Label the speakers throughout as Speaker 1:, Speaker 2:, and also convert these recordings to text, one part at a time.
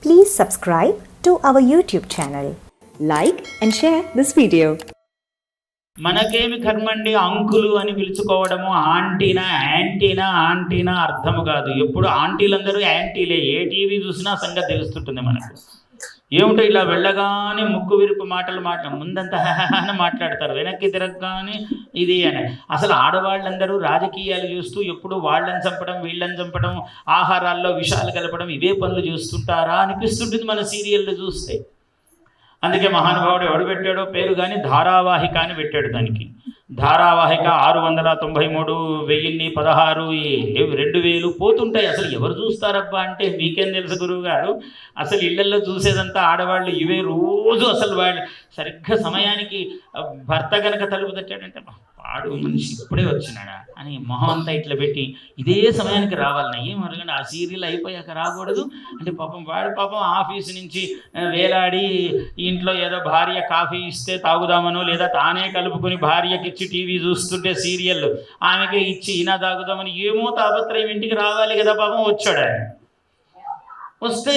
Speaker 1: Please subscribe to our YouTube channel. Like and share this video.
Speaker 2: మనకేమి కర్మండి uncle అని పిలుచుకోవడము ఆంటీనా antenna ఆంటీనా అర్థము కాదు. ఎప్పుడు ఆంటీలందరూ యాంటీలే. ఏ టీవీ చూసినా సంగతి తెలుస్తుంటుంది మనకు. ఏమిటో ఇలా వెళ్ళగానే ముక్కు విరుపు మాటలు ముందంతా అని మాట్లాడతారు, వెనక్కి తిరగగానే ఇది అని. అసలు ఆడవాళ్ళందరూ రాజకీయాలు చూస్తూ ఎప్పుడు వాళ్ళని చంపడం వీళ్ళని చంపడం ఆహారాల్లో విషాలు కలపడం ఇవే పనులు చూస్తుంటారా అనిపిస్తుంటుంది మన సీరియళ్ళు చూస్తే. అందుకే మహానుభావుడు ఎవడు పెట్టాడో పేరు కానీ ధారావాహిక అని పెట్టాడు. దానికి ధారావాహిక 693 1016 2000 పోతుంటాయి. అసలు ఎవరు చూస్తారబ్బా అంటే మీకేం తెలుసు గురువు గారు, అసలు ఇళ్లల్లో చూసేదంతా ఆడవాళ్ళు ఇవే రోజు. అసలు వాళ్ళు సరిగ్గా సమయానికి భర్త కనుక తలుపు తట్టాడంటే వాడు మనిషి ఇప్పుడే వచ్చినాడా అని మొహం అంతా ఇట్లా పెట్టి ఇదే సమయానికి రావాలన్నా ఏం అడగండి. ఆ సీరియల్ అయిపోయాక రాకూడదు అంటే పాపం ఆఫీసు నుంచి వేలాడి ఇంట్లో ఏదో భార్య కాఫీ ఇస్తే తాగుదామనో లేదా తానే కలుపుకొని భార్యకి ఇచ్చి టీవీ చూస్తుంటే సీరియల్ ఆమెకే ఇచ్చి ఈయన తాగుదామని ఏమో తాపత్రయం ఇంటికి రావాలి కదా. పాపం వచ్చాడు. వస్తే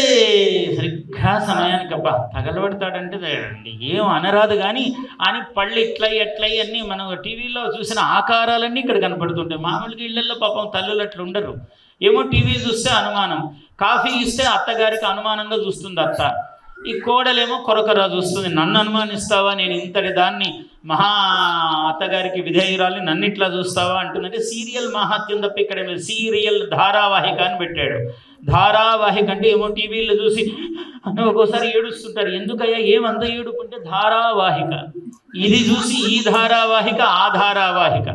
Speaker 2: సరిగ్గా సమయానికి అబ్బా తగలబడతాడంటే ఏం అనరాదు కానీ అని పళ్ళు ఎట్లయి అన్నీ మనం టీవీలో చూసిన ఆకారాలన్నీ ఇక్కడ కనపడుతుంటాయి. మామూలుగా ఇళ్లలో పాపం తల్లులు అట్లా ఉండరు. ఏమో టీవీ చూస్తే అనుమానం, కాఫీ ఇస్తే అత్తగారికి అనుమానంగా చూస్తుంది అత్త, ఈ కోడలేమో కొరకరా చూస్తుంది. నన్ను అనుమానిస్తావా, నేను ఇంతటి దాన్ని మహా అత్తగారికి విధేయురాలి, నన్ను ఇట్లా చూస్తావా అంటున్నది. సీరియల్ మహాత్యం తప్ప ఇక్కడ సీరియల్ ధారావాహిక అని పెట్టాడు. ధారావాహిక అంటే ఏమో టీవీలో చూసి అని ఒక్కోసారి ఏడుస్తుంటారు. ఎందుకయ్యా ఏమంత ఏడుపుంటే ధారావాహిక, ఇది చూసి ఈ ధారావాహిక ఆ ధారావాహిక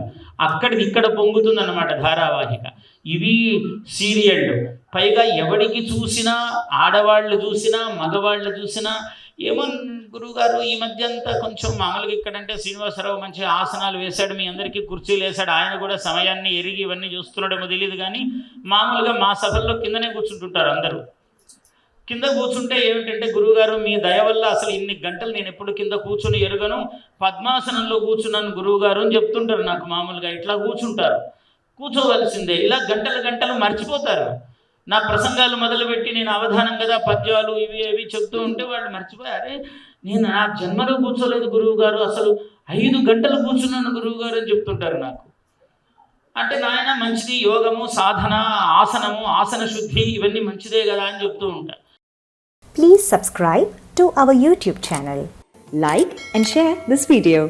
Speaker 2: అక్కడికి ఇక్కడ పొంగుతుందన్నమాట ధారావాహిక. ఇవి సీరియళ్ళు. పైగా ఎవడికి చూసినా ఆడవాళ్ళు చూసినా మగవాళ్ళు చూసినా ఏమో గురువుగారు ఈ మధ్య అంతా కొంచెం మామూలుగా ఇక్కడంటే శ్రీనివాసరావు మంచి ఆసనాలు వేశాడు, మీ అందరికీ కుర్చీలు వేశాడు, ఆయన కూడా సమయాన్ని ఎరిగి ఇవన్నీ చూస్తున్నాడేమో తెలియదు కానీ మామూలుగా మా సభల్లో కిందనే కూర్చుంటుంటారు అందరూ. కింద కూర్చుంటే ఏమిటంటే గురువుగారు మీ దయ వల్ల అసలు ఇన్ని గంటలు నేను ఎప్పుడు కింద కూర్చొని ఎరుగను, పద్మాసనంలో కూర్చున్నాను గురువుగారు అని చెప్తుంటారు నాకు. మామూలుగా ఇట్లా కూర్చుంటారు, కూర్చోవలసిందే. ఇలా గంటలు మర్చిపోతారు. నా ప్రసంగాలు మొదలుపెట్టి నేను అవధానం కదా పద్యాలు ఇవి చెప్తూ ఉంటే వాళ్ళు మర్చిపోయారే నేను నా జన్మలో కూర్చోలేదు గురువుగారు, అసలు 5 గంటలు కూర్చున్నాను గురువుగారు అని చెప్తుంటారు నాకు. అంటే నాయన మంచిది, యోగము సాధన ఆసనము ఆసన శుద్ధి ఇవన్నీ మంచిదే కదా అని చెప్తూ ఉంటారు.
Speaker 1: Please subscribe to our YouTube channel. Like and share this video.